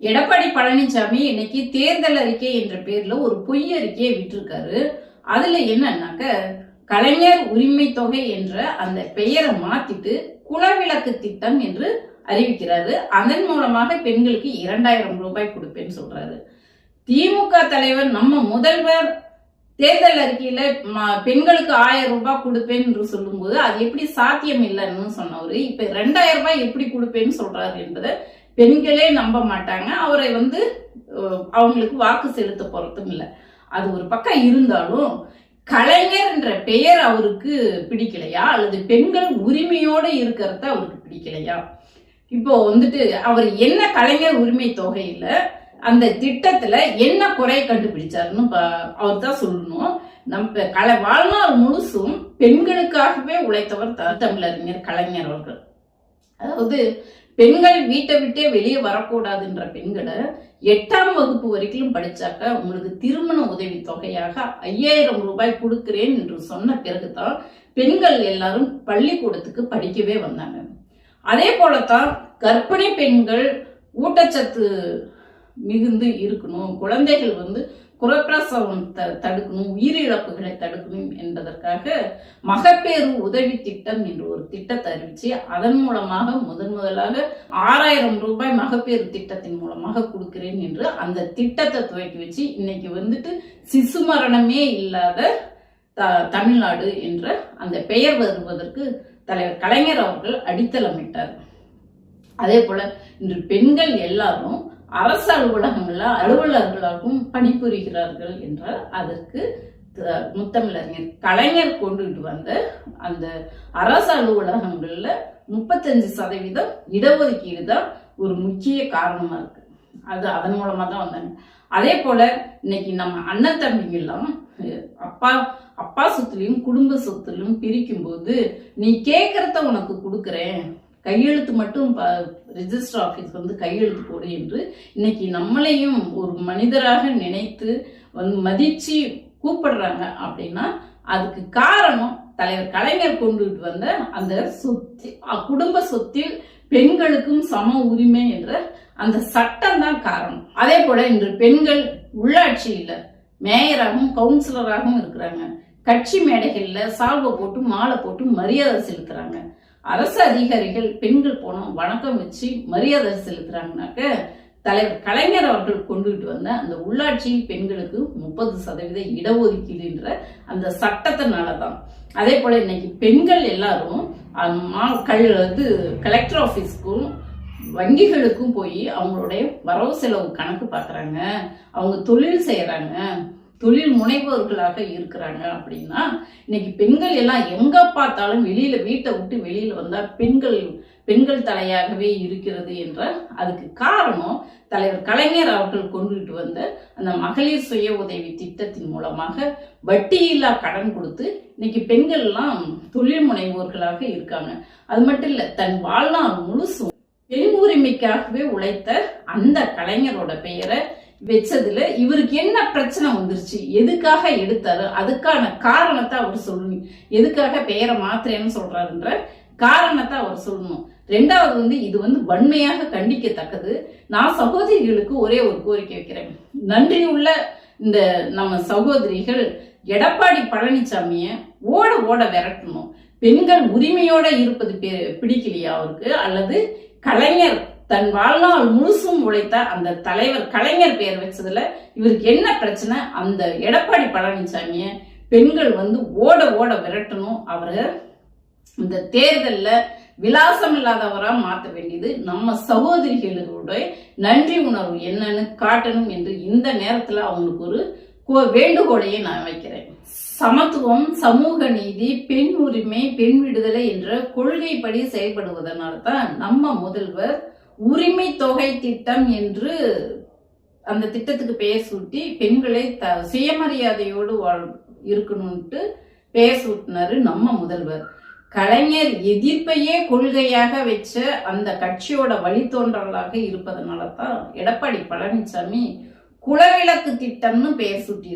எடப்பாடி பழனிசாமி இன்னைக்கு தேர்தல் அறிக்கை என்ற பேர்ல ஒரு பொய் அறிக்கையை விட்டிருக்காரு. அதுல என்னன்னாக்க கலைஞர் உரிமை தொகை என்ற அந்த பெயரை மாத்திட்டு குலவிளக்கு திட்டம் என்று அறிவிக்கிறாரு. அதன் மூலமாக பெண்களுக்கு 2000 ரூபாய் கொடுப்பேன்னு சொல்றாரு. திமுக தலைவர் நம்ம முதல்வர் தேர்தல் அறிக்கையில பெண்களுக்கு 1000 ரூபாய் கொடுப்பேன் என்று சொல்லும் போது அது எப்படி சாத்தியம் இல்லைன்னு சொன்னவரு இப்ப 2000 ரூபாய் எப்படி கொடுப்பேன்னு சொல்றாரு என்பதை பெண்களே நம்ப மாட்டாங்க. அவரை அவங்களுக்கு வாக்கு செலுத்த போறதும் இல்லை. அது ஒரு பக்கம் இருந்தாலும் கலைஞர் என்ற பெயர் அவருக்கு பிடிக்கலையா அல்லது பெண்கள் உரிமையோட இருக்கிறத அவருக்கு பிடிக்கலையா? இப்போ அவர் என்ன கலைஞர் உரிமை தொகையில அந்த திட்டத்துல என்ன குறை கண்டுபிடிச்சாருன்னு அவர் தான் சொல்லணும். நம்ம வாழ்நாள் முழுசும் பெண்களுக்காகவே உழைத்தவர் தமிழறிஞர் கலைஞர் அவர்கள். அதாவது பெண்கள் வீட்டை விட்டே வெளியே வரக்கூடாதுன்ற பெண்களை 8ஆம் வகுப்பு வரைக்கும் படிச்சாக்க உங்களுக்கு திருமண உதவி தொகையாக 5000 ரூபாய் கொடுக்கிறேன் என்று சொன்ன பிறகுதான் பெண்கள் எல்லாரும் பள்ளிக்கூடத்துக்கு படிக்கவே வந்தாங்க. அதே போலத்தான் கர்ப்பிணி பெண்கள் ஊட்டச்சத்து மிகுந்து இருக்கணும், குழந்தைகள் குறப்பிரசவம் தடுக்கணும், உயிரிழப்புகளை தடுக்கணும் என்பதற்காக மகப்பேறு உதவி திட்டம் என்று ஒரு திட்டத்தை அறிவிச்சு அதன் மூலமாக முதலாக 6000 ரூபாய் மகப்பேறு திட்டத்தின் மூலமாக கொடுக்கிறேன் என்று அந்த திட்டத்தை துவக்கி வச்சு இன்னைக்கு சிசு மரணமே இல்லாத தமிழ்நாடு என்ற அந்த பெயர் வருவதற்கு தலைவர் கலைஞர் அவர்கள் அடித்தளமிட்டார். அதே போல இன்று பெண்கள் எல்லாரும் அரசு அலுவலகங்கள்ல அலுவலர்களாகவும் பணிபுரிகிறார்கள் என்றால் அதற்கு முத்தமிழறிஞர் கலைஞர் கொண்டுட்டு வந்த அந்த அரசு அலுவலகங்கள்ல 35% இடஒதுக்கீடு தான் ஒரு முக்கிய காரணமா இருக்கு. அது அதன் மூலமா தான் வந்தாங்க. அதே போல இன்னைக்கு நம்ம அண்ணன் தம்பிங்கெல்லாம் அப்பா சொத்துலையும் குடும்ப சொத்துலையும் பிரிக்கும் போது நீ கேட்கறத உனக்கு கொடுக்குறேன், கையெழுத்து மட்டும் ரெஜிஸ்டர் ஆபீஸ் கையெழுத்து போடு என்று இன்னைக்கு நம்மளையும் ஒரு மனிதராக நினைத்து மதிச்சு கூப்பிடுறாங்க. அப்படின்னா அதுக்கு காரணம் தலைவர் கலைஞர் கொண்டுட்டு வந்த அந்த குடும்ப சொத்தில் பெண்களுக்கும் சம உரிமை என்ற அந்த சட்டம் தான் காரணம். அதே போல இன்று பெண்கள் உள்ளாட்சியில மேயராகவும் கவுன்சிலராகவும் இருக்கிறாங்க. கட்சி மேடைகள்ல சால்வை போட்டு மாலை போட்டு மரியாதை செலுத்துறாங்க. அரசு அதிகாரிகள் பெண்கள் போனோம் வணக்கம் வச்சு மரியாதை செலுத்துறாங்கனாக்க தலைவர் கலைஞர் அவர்கள் கொண்டுகிட்டு வந்த அந்த உள்ளாட்சியில் பெண்களுக்கு 30% இடஒதுக்கீடுன்ற அந்த சட்டத்தினாலதான். அதே போல இன்னைக்கு பெண்கள் எல்லாரும் கலெக்டர் ஆபீஸ்க்கும் வங்கிகளுக்கும் போய் அவங்களுடைய வரவு செலவு கணக்கு பாக்குறாங்க, அவங்க தொழில் செய்யறாங்க, தொழில் முனைவோர்களாக இருக்கிறாங்க. அப்படின்னா இன்னைக்கு பெண்கள் எல்லாம் எங்க பார்த்தாலும் வீட்டை விட்டு வெளியில வந்தா பெண்கள் தலையாகவே இருக்கிறது என்றால் அதுக்கு காரணம் தலைவர் கலைஞர் அவர்கள் கொண்டுகிட்டு வந்த அந்த மகளிர் சுய உதவி திட்டத்தின் மூலமாக வட்டியில்லா கடன் கொடுத்து இன்னைக்கு பெண்கள் எல்லாம் தொழில் முனைவோர்களாக இருக்காங்க. அது மட்டும் இல்ல, தன் வாழ்நாள் முழுசும் பெண் உரிமைக்காகவே உழைத்த அந்த கலைஞரோட பெயரை வச்சதுல இவருக்கு என்ன பிரச்சனை வந்துருச்சு, எதுக்காக எடுத்தாரு, அதுக்கான காரணத்தை அவர் சொல்லணும். எதுக்காக பெயரை மாத்திரேன்னு சொல்றாருன்ற காரணத்தை அவர் சொல்லணும். ரெண்டாவது இது வன்மையாக கண்டிக்கத்தக்கது. நான் சகோதரிகளுக்கு ஒரே ஒரு கோரிக்கை வைக்கிறேன். நன்றியுள்ள இந்த நம்ம சகோதரிகள் எடப்பாடி பழனிசாமிய ஓட விரட்டணும். பெண்கள் உரிமையோட இருப்பது பிடிக்கலையா அவருக்கு, அல்லது கலைஞர் தன் வாழ்நாள் முழுசும் உழைத்த அந்த தலைவர் கலைஞர் பெயர் வச்சதுல இவருக்கு என்ன பிரச்சனை? அந்த எடப்பாடி பழனிசாமிய பெண்கள் ஓட விரட்டணும். அவரை இந்த தேர்தல்ல விலாசம் இல்லாதவரா மாற்ற வேண்டியது நம்ம சகோதரிகளோட நன்றி உணர்வு என்னன்னு காட்டணும் என்று இந்த நேரத்துல அவங்களுக்கு ஒரு வேண்டுகோளையே நான் வைக்கிறேன். சமத்துவம், சமூக நீதி, பெண் உரிமை, பெண் விடுதலை என்ற கொள்கைப்படி செயல்படுவதனால தான் நம்ம முதல்வர் உரிமை தொகை திட்டம் என்று அந்த திட்டத்துக்கு பெயர் சூட்டி பெண்களை சுயமரியாதையோடு இருக்கணும்ட்டு பெயர் சூட்டினாரு நம்ம முதல்வர். கலைஞர் எதிர்ப்பையே கொள்கையாக வச்ச அந்த கட்சியோட வழித்தோன்றலாக இருப்பதனால தான் எடப்பாடி பழனிசாமி குலவிளக்கு திட்டம்னு பெயர் சூட்டி